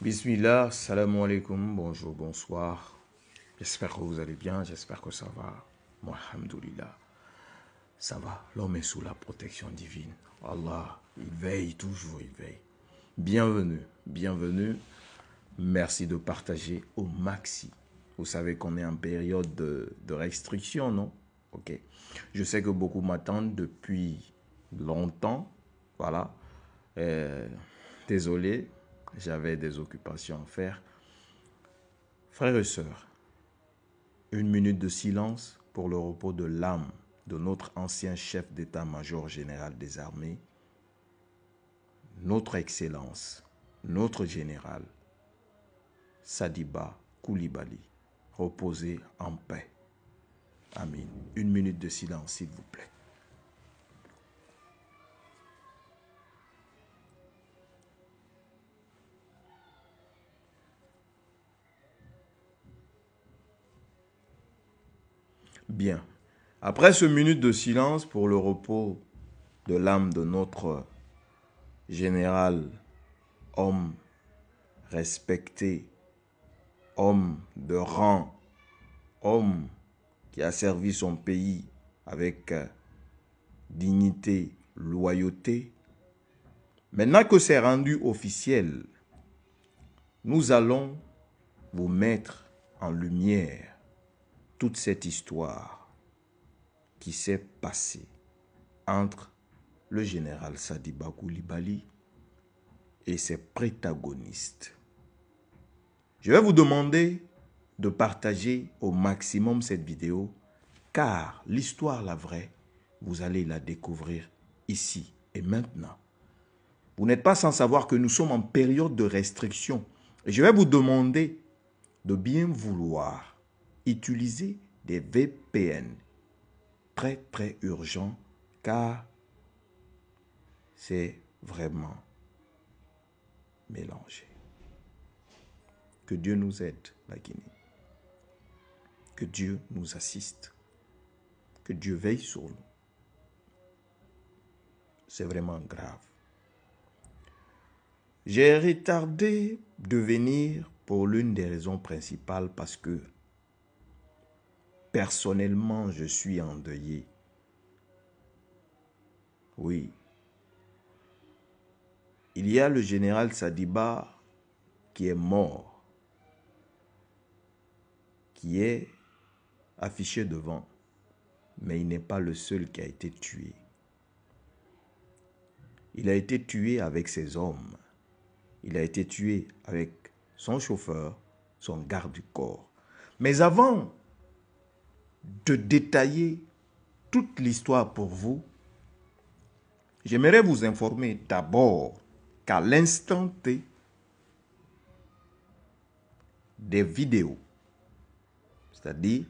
Bismillah, salam alaikum, bonjour, bonsoir. J'espère que vous allez bien, j'espère que ça va. Moi, alhamdoulilah, ça va. L'homme est sous la protection divine. Allah, il veille toujours, il veille. Bienvenue, bienvenue. Merci de partager au maxi. Vous savez qu'on est en période de restriction, non? Ok. Je sais que beaucoup m'attendent depuis longtemps. Voilà. Désolé, j'avais des occupations à faire. Frères et sœurs, une minute de silence pour le repos de l'âme de notre ancien chef d'état-major général des armées, notre Excellence, notre général, Sadiba Koulibaly. Reposez en paix. Amin. Une minute de silence, s'il vous plaît. Bien. Après ce minute de silence pour le repos de l'âme de notre général, homme respecté, homme de rang, homme qui a servi son pays avec dignité, loyauté. Maintenant que c'est rendu officiel, nous allons vous mettre en lumière toute cette histoire qui s'est passée entre le général Sadiba Koulibaly et ses protagonistes. Je vais vous demander de partager au maximum cette vidéo car l'histoire, la vraie, vous allez la découvrir ici et maintenant. Vous n'êtes pas sans savoir que nous sommes en période de restriction. Et je vais vous demander de bien vouloir utiliser des VPN. Très, très urgent car c'est vraiment mélangé. Que Dieu nous aide, la Guinée. Que Dieu nous assiste. Que Dieu veille sur nous. C'est vraiment grave. J'ai retardé de venir pour l'une des raisons principales parce que personnellement, je suis endeuillé. Oui. Il y a le général Sadiba qui est mort, qui est affiché devant, mais il n'est pas le seul qui a été tué. Il a été tué avec ses hommes. Il a été tué avec son chauffeur, son garde du corps. Mais avant de détailler toute l'histoire pour vous, j'aimerais vous informer d'abord qu'à l'instant T, des vidéos, c'est-à-dire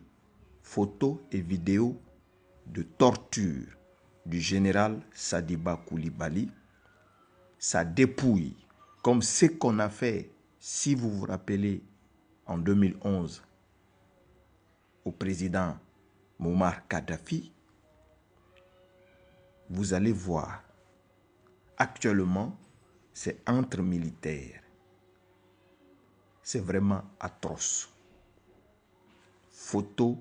photos et vidéos de torture du général Sadiba Koulibaly, sa dépouille, comme ce qu'on a fait, si vous vous rappelez, en 2011, au président Muammar Kadhafi, vous allez voir, actuellement, c'est entre militaires. C'est vraiment atroce. Photos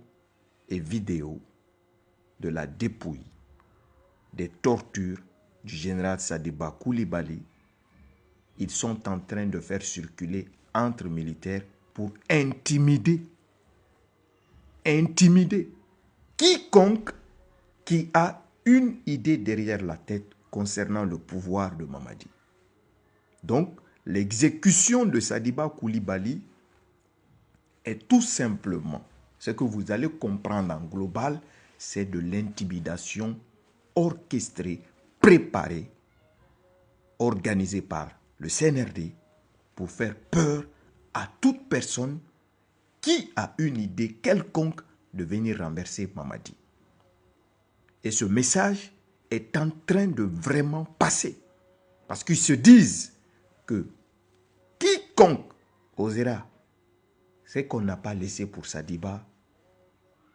et vidéos de la dépouille, des tortures du général Sadiba Koulibaly. Ils sont en train de faire circuler entre militaires pour intimider quiconque qui a une idée derrière la tête concernant le pouvoir de Mamadi. Donc, l'exécution de Sadiba Koulibaly est tout simplement, ce que vous allez comprendre en global, c'est de l'intimidation orchestrée, préparée, organisée par le CNRD pour faire peur à toute personne qui a une idée quelconque de venir renverser Mamadi. Et ce message est en train de vraiment passer. Parce qu'ils se disent que quiconque osera ce qu'on n'a pas laissé pour Sadiba,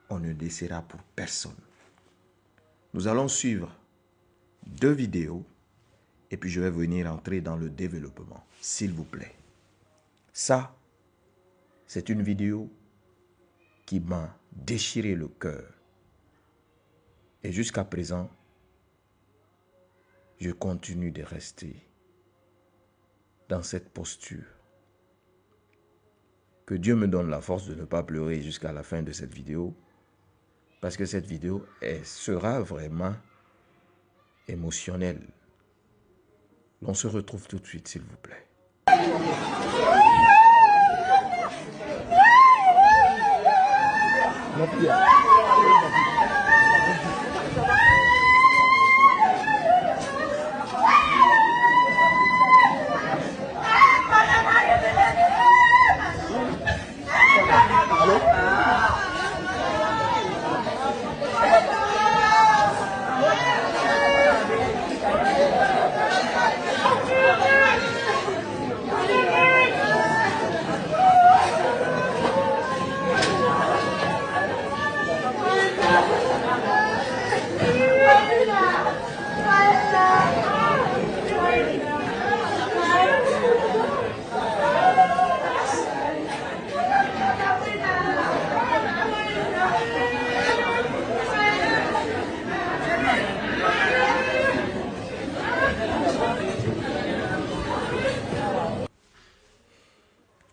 on ne laissera pour personne. Nous allons suivre 2 vidéos et puis je vais venir entrer dans le développement, s'il vous plaît. Ça, c'est une vidéo qui m'a déchiré le cœur. Et jusqu'à présent, je continue de rester dans cette posture. Que Dieu me donne la force de ne pas pleurer jusqu'à la fin de cette vidéo, parce que cette vidéo sera vraiment émotionnelle. On se retrouve tout de suite, s'il vous plaît.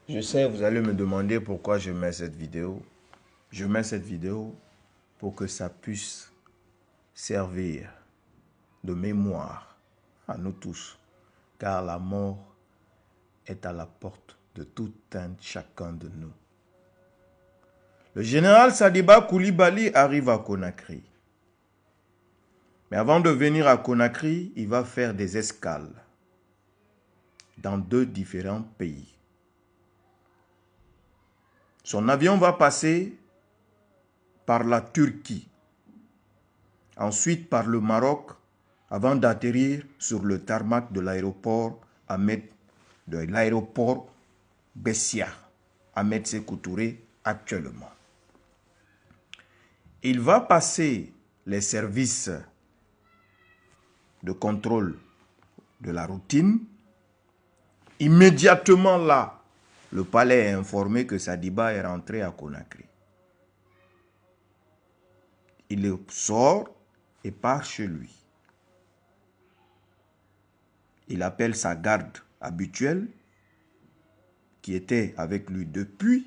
Je sais, vous allez me demander pourquoi je mets cette vidéo. Je mets cette vidéo pour que ça puisse servir de mémoire à nous tous. Car la mort est à la porte de tout un chacun de nous. Le général Sadiba Coulibaly arrive à Conakry. Mais avant de venir à Conakry, il va faire des escales dans 2 différents pays. Son avion va passer par la Turquie, ensuite par le Maroc, avant d'atterrir sur le tarmac de l'aéroport Bessia, Ahmed Sékou Touré actuellement. Il va passer les services de contrôle de la routine. Immédiatement là, le palais est informé que Sadiba est rentré à Conakry. Il sort et part chez lui. Il appelle sa garde habituelle, qui était avec lui depuis,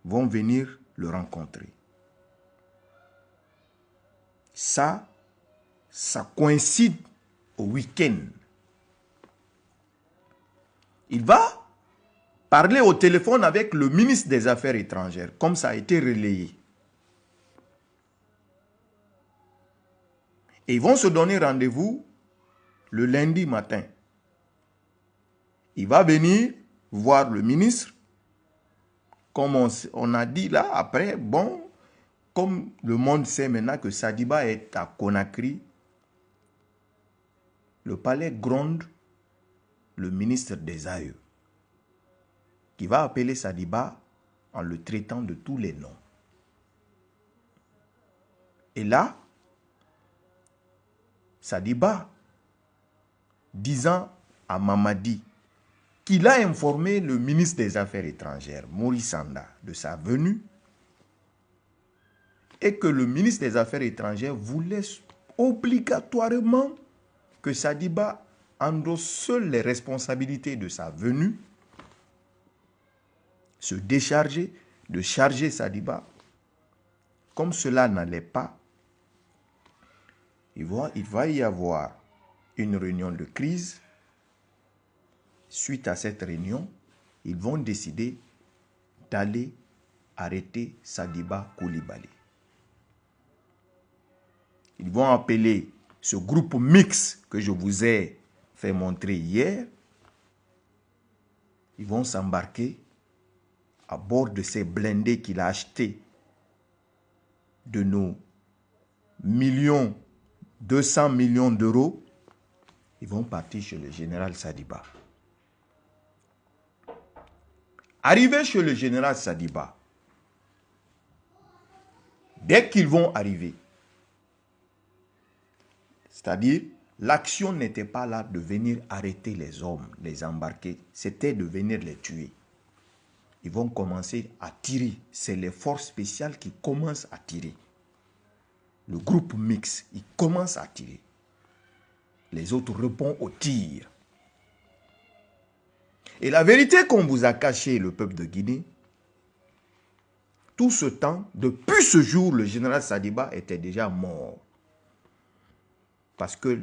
vont venir le rencontrer. Ça coïncide au week-end. Il va parler au téléphone avec le ministre des Affaires étrangères, comme ça a été relayé. Et ils vont se donner rendez-vous le lundi matin. Il va venir voir le ministre. Comme on a dit là, après, bon, comme le monde sait maintenant que Sadiba est à Conakry, le palais gronde le ministre des AE, qui va appeler Sadiba en le traitant de tous les noms. Et là, Sadiba, disant à Mamadi qu'il a informé le ministre des Affaires étrangères, Maurice Sanda, de sa venue, et que le ministre des Affaires étrangères voulait obligatoirement que Sadiba endosse seul les responsabilités de sa venue, se décharger, de charger Sadiba. Comme cela n'allait pas, il va y avoir une réunion de crise. Suite à cette réunion, ils vont décider d'aller arrêter Sadiba Coulibaly. Ils vont appeler ce groupe mixte que je vous ai fait montrer hier. Ils vont s'embarquer à bord de ces blindés qu'il a achetés de nos 200 millions d'euros. Ils vont partir chez le général Sadiba. Arrivés chez le général Sadiba, dès qu'ils vont arriver, c'est-à-dire l'action n'était pas là de venir arrêter les hommes, les embarquer. C'était de venir les tuer. Ils vont commencer à tirer. C'est les forces spéciales qui commencent à tirer. Le groupe mix, il commence à tirer. Les autres répondent au tir. Et la vérité qu'on vous a cachée, le peuple de Guinée, tout ce temps, depuis ce jour, le général Sadiba était déjà mort. Parce que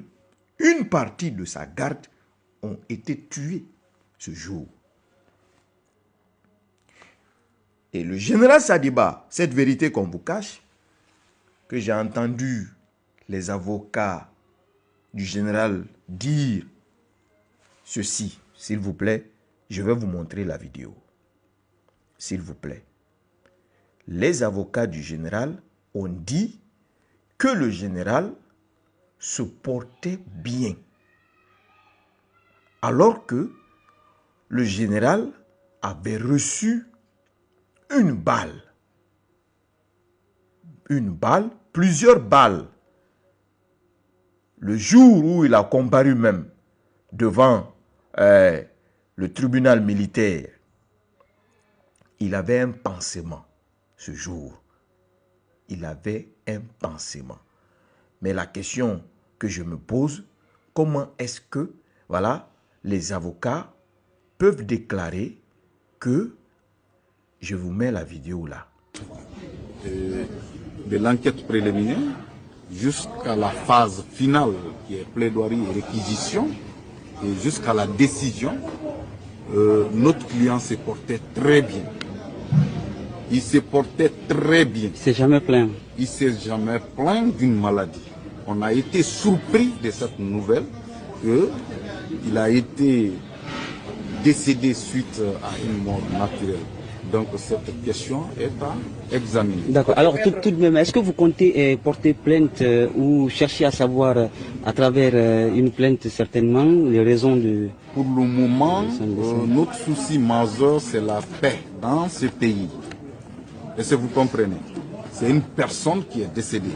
une partie de sa garde ont été tués ce jour. Et le général Sadiba, cette vérité qu'on vous cache, que j'ai entendu les avocats du général dire ceci, s'il vous plaît, je vais vous montrer la vidéo. S'il vous plaît. Les avocats du général ont dit que le général se portait bien. Alors que le général avait reçu une balle, plusieurs balles. Le jour où il a comparu même devant le tribunal militaire, il avait un pansement ce jour. Il avait un pansement. Mais la question que je me pose, comment est-ce que, voilà, les avocats peuvent déclarer que, je vous mets la vidéo là. De l'enquête préliminaire jusqu'à la phase finale qui est plaidoirie et réquisition et jusqu'à la décision, notre client se portait très bien. Il se portait très bien. Il s'est jamais plaint. Il s'est jamais plaint d'une maladie. On a été surpris de cette nouvelle qu'il a été décédé suite à une mort naturelle. Donc cette question est à examiner. D'accord. Alors tout de même, est-ce que vous comptez porter plainte ou chercher à savoir à travers une plainte certainement les raisons de... Pour le moment, notre souci majeur c'est la paix dans ce pays. Et si vous comprenez, c'est une personne qui est décédée.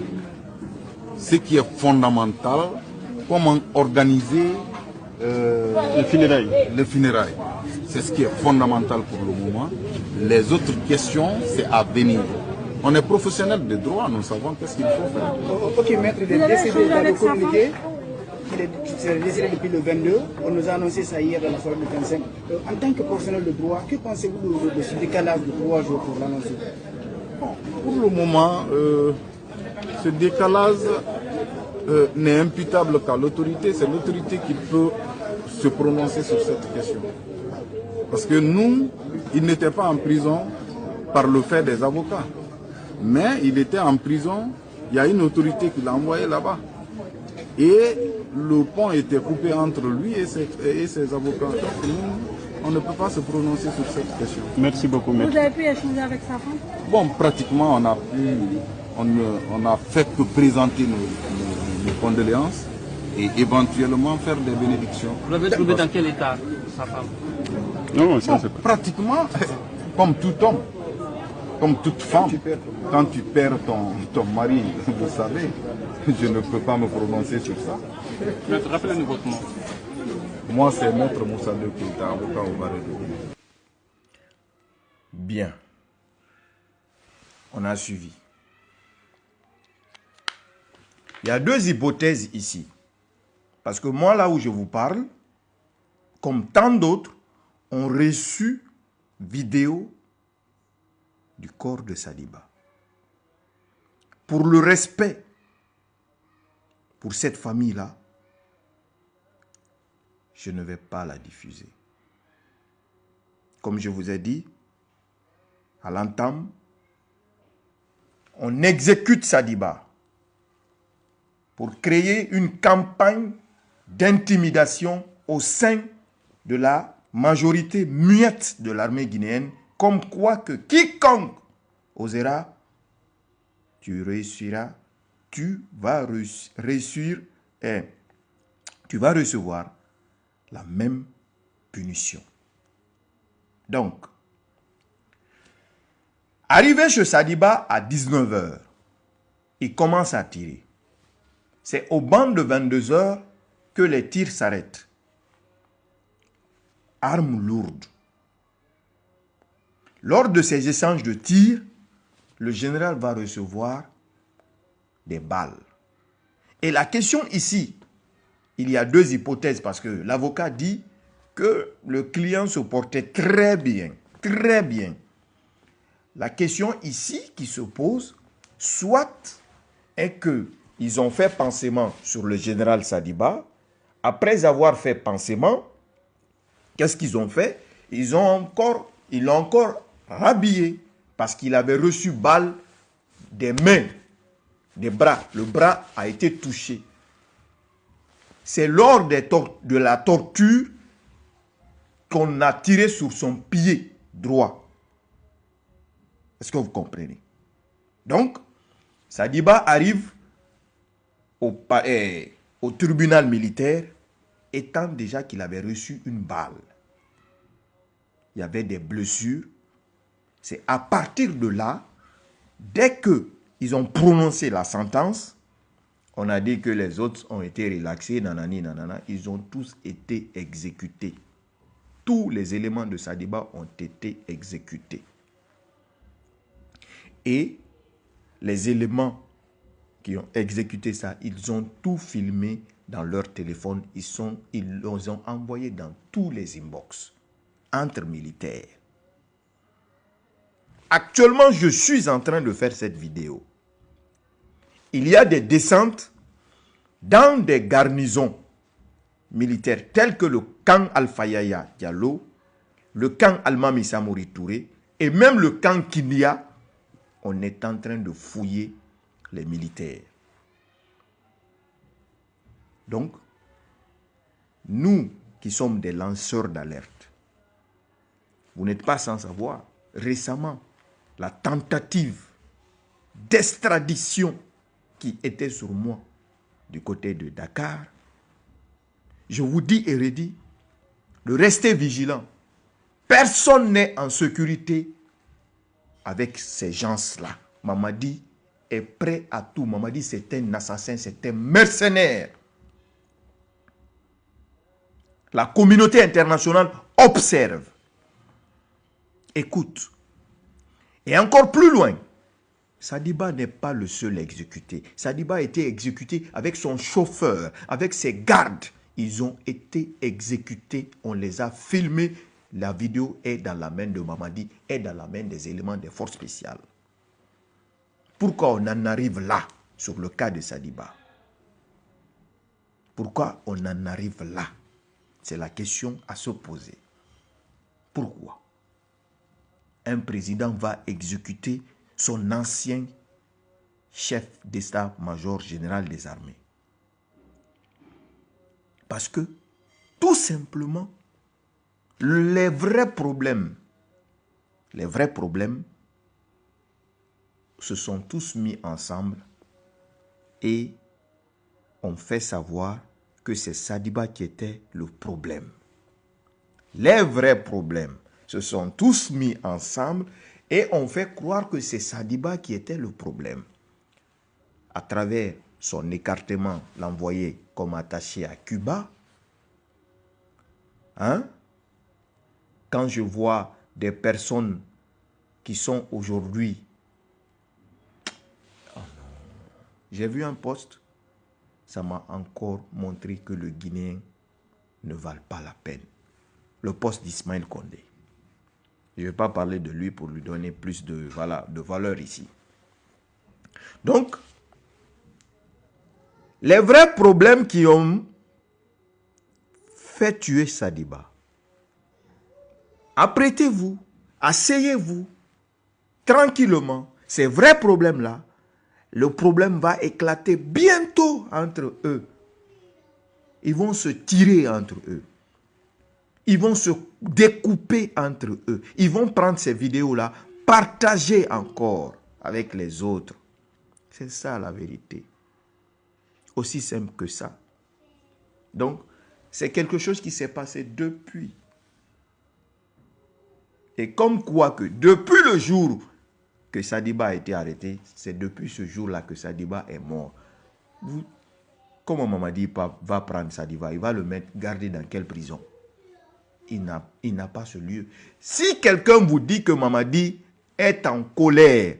Ce qui est fondamental, comment organiser les funérailles. C'est ce qui est fondamental pour le moment. Les autres questions, c'est à venir. On est professionnel de droit, nous savons qu'est-ce qu'il faut faire. Ok, maître, il est décédé dans le communiqué. Il est décédé depuis le 22. On nous a annoncé ça hier dans la soirée du 25. En tant que professionnel de droit, que pensez-vous de ce décalage de 3 jours pour l'annoncer? Pour le moment, ce décalage n'est imputable qu'à l'autorité. C'est l'autorité qui peut se prononcer sur cette question. Parce que nous, il n'était pas en prison par le fait des avocats. Mais il était en prison, il y a une autorité qui l'a envoyé là-bas. Et le pont était coupé entre lui et ses avocats. Donc nous, on ne peut pas se prononcer sur cette question. Merci beaucoup, maître. Vous avez pu échanger avec sa femme? Bon, pratiquement, on a fait que présenter nos condoléances et éventuellement faire des bénédictions. Vous l'avez trouvé dans quel état, sa femme? Non, ça, c'est pas. Pratiquement, comme tout homme, comme toute femme, quand tu perds ton mari, vous savez, je ne peux pas me prononcer sur ça. Maître, rappelez-nous votre nom. Moi, c'est Maître Moussa De Keita, avocat au barreau de Guinée. Bien. On a suivi. Il y a deux hypothèses ici. Parce que moi, là où je vous parle, comme tant d'autres, ont reçu vidéo du corps de Sadiba. Pour le respect pour cette famille-là, je ne vais pas la diffuser. Comme je vous ai dit, à l'entame, on exécute Sadiba pour créer une campagne d'intimidation au sein de la majorité muette de l'armée guinéenne, comme quoi que quiconque osera, tu réussiras, tu vas réussir et tu vas recevoir la même punition. Donc, arrivé chez Sadiba à 19 h, il commence à tirer. C'est au banc de 22 h que les tirs s'arrêtent. Armes lourdes. Lors de ces échanges de tirs, le général va recevoir des balles. Et la question ici, il y a deux hypothèses parce que l'avocat dit que le client se portait très bien, très bien. La question ici qui se pose, soit est qu'ils ont fait pansement sur le général Sadiba. Après avoir fait pansement, qu'est-ce qu'ils ont fait? Ils l'ont encore rhabillé parce qu'il avait reçu balle des mains, des bras. Le bras a été touché. C'est lors de la torture qu'on a tiré sur son pied droit. Est-ce que vous comprenez? Donc, Sadiba arrive au tribunal militaire étant déjà qu'il avait reçu une balle. Il y avait des blessures. C'est à partir de là, dès qu'ils ont prononcé la sentence, on a dit que les autres ont été relaxés, nanani, nanana, ils ont tous été exécutés. Tous les éléments de Sadiba ont été exécutés. Et les éléments qui ont exécuté ça, ils ont tout filmé dans leur téléphone. Ils les ont envoyés dans tous les inbox entre militaires. Actuellement, je suis en train de faire cette vidéo. Il y a des descentes dans des garnisons militaires tels que le camp Alpha Yaya Diallo, le camp Almami Samori Touré et même le camp Kinia. On est en train de fouiller les militaires. Donc, nous qui sommes des lanceurs d'alerte, vous n'êtes pas sans savoir, récemment, la tentative d'extradition qui était sur moi du côté de Dakar, je vous dis et redis, de rester vigilant. Personne n'est en sécurité avec ces gens-là. Mamadi est prêt à tout. Mamadi, c'est un assassin, c'est un mercenaire. La communauté internationale observe, écoute. Et encore plus loin, Sadiba n'est pas le seul exécuté. Sadiba a été exécuté avec son chauffeur, avec ses gardes. Ils ont été exécutés, on les a filmés. La vidéo est dans la main de Mamadi, est dans la main des éléments des forces spéciales. Pourquoi on en arrive là, sur le cas de Sadiba? Pourquoi on en arrive là? C'est la question à se poser. Pourquoi un président va exécuter son ancien chef d'état-major général des armées? Parce que, tout simplement, les vrais problèmes se sont tous mis ensemble et on fait savoir que c'est Sadiba qui était le problème. Les vrais problèmes se sont tous mis ensemble et on fait croire que c'est Sadiba qui était le problème. À travers son écartement, l'envoyer comme attaché à Cuba, quand je vois des personnes qui sont aujourd'hui... J'ai vu un post, ça m'a encore montré que le Guinéen ne valent pas la peine. Le poste d'Ismaël Condé. Je ne vais pas parler de lui pour lui donner plus de valeur ici. Donc, les vrais problèmes qui ont fait tuer Sadiba, apprêtez-vous, asseyez-vous, tranquillement. Ces vrais problèmes-là, le problème va éclater bientôt entre eux. Ils vont se tirer entre eux. Ils vont se découper entre eux. Ils vont prendre ces vidéos-là, partager encore avec les autres. C'est ça la vérité. Aussi simple que ça. Donc, c'est quelque chose qui s'est passé depuis. Et comme quoi que depuis le jour que Sadiba a été arrêté, c'est depuis ce jour-là que Sadiba est mort. comment Mamadi va prendre Sadiba? Il va le mettre, garder dans quelle prison? Il n'a pas ce lieu. Si quelqu'un vous dit que Mamadi est en colère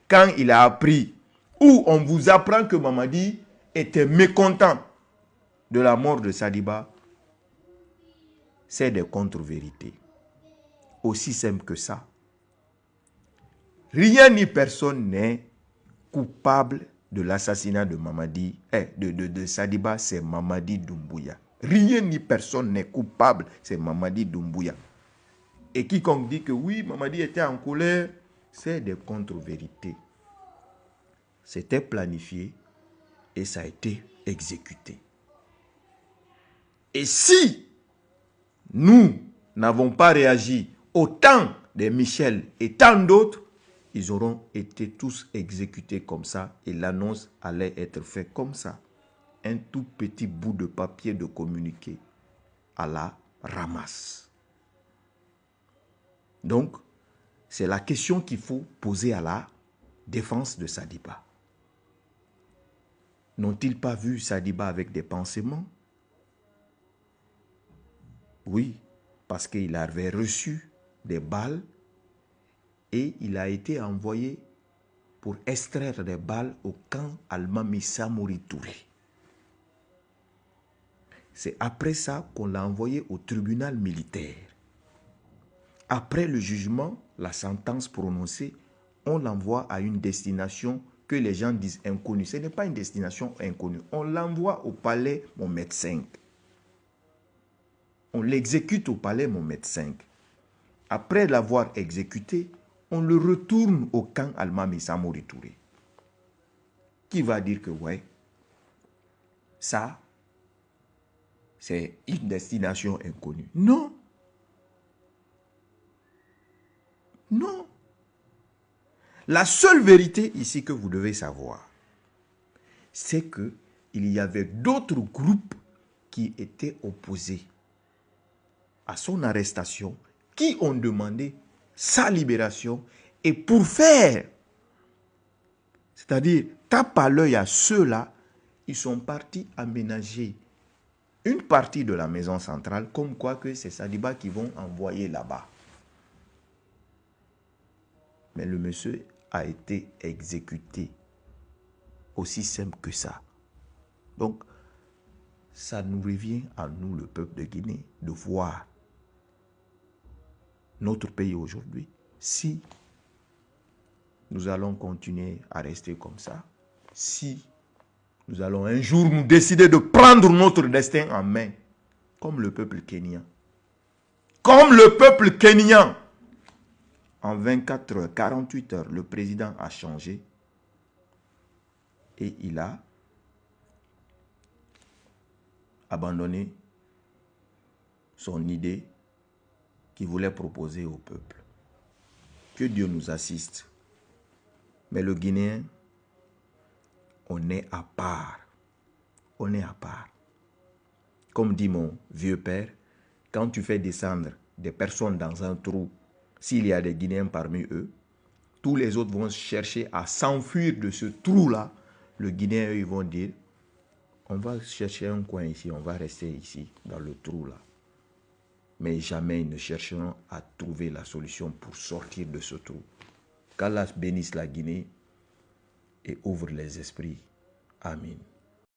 quand il a appris, ou on vous apprend que Mamadi était mécontent de la mort de Sadiba, c'est des contre-vérités. Aussi simple que ça. Rien ni personne n'est coupable de l'assassinat de Mamadi, de Sadiba, c'est Mamadi Doumbouya. Rien ni personne n'est coupable, c'est Mamadi Doumbouya. Et quiconque dit que oui, Mamadi était en colère, c'est des contre-vérités. C'était planifié et ça a été exécuté. Et si nous n'avons pas réagi autant de Michel et tant d'autres, ils auront été tous exécutés comme ça et l'annonce allait être faite comme ça. Un tout petit bout de papier de communiqué à la ramasse. Donc, c'est la question qu'il faut poser à la défense de Sadiba. N'ont-ils pas vu Sadiba avec des pansements? Oui, parce qu'il avait reçu des balles et il a été envoyé pour extraire des balles au camp Almami Samori Touré. C'est après ça qu'on l'a envoyé au tribunal militaire. Après le jugement, la sentence prononcée, on l'envoie à une destination que les gens disent inconnue. Ce n'est pas une destination inconnue. On l'envoie au palais Mohamed V. On l'exécute au palais Mohamed V. Après l'avoir exécuté, on le retourne au camp Almami Samori Touré. Qui va dire que ouais, ça, c'est une destination inconnue? Non. Non. La seule vérité ici que vous devez savoir, c'est qu'il y avait d'autres groupes qui étaient opposés à son arrestation, qui ont demandé sa libération et pour faire, c'est-à-dire tape à l'œil à ceux-là, ils sont partis aménager une partie de la maison centrale comme quoi que c'est Sadiba qui vont envoyer là-bas. Mais le monsieur a été exécuté. Aussi simple que ça. Donc, ça nous revient à nous, le peuple de Guinée, de voir notre pays aujourd'hui. Si nous allons continuer à rester comme ça, si nous allons un jour nous décider de prendre notre destin en main, comme le peuple kényan. Comme le peuple kényan. En 24 heures, 48 heures, le président a changé et il a abandonné son idée qu'il voulait proposer au peuple. Que Dieu nous assiste. Mais le Guinéen, on est à part. On est à part. Comme dit mon vieux père, quand tu fais descendre des personnes dans un trou, s'il y a des Guinéens parmi eux, tous les autres vont chercher à s'enfuir de ce trou-là. Le Guinéen, eux, ils vont dire, on va chercher un coin ici, on va rester ici, dans le trou-là. Mais jamais ils ne chercheront à trouver la solution pour sortir de ce trou. Qu'Allah bénisse la Guinée et ouvre les esprits. Amen.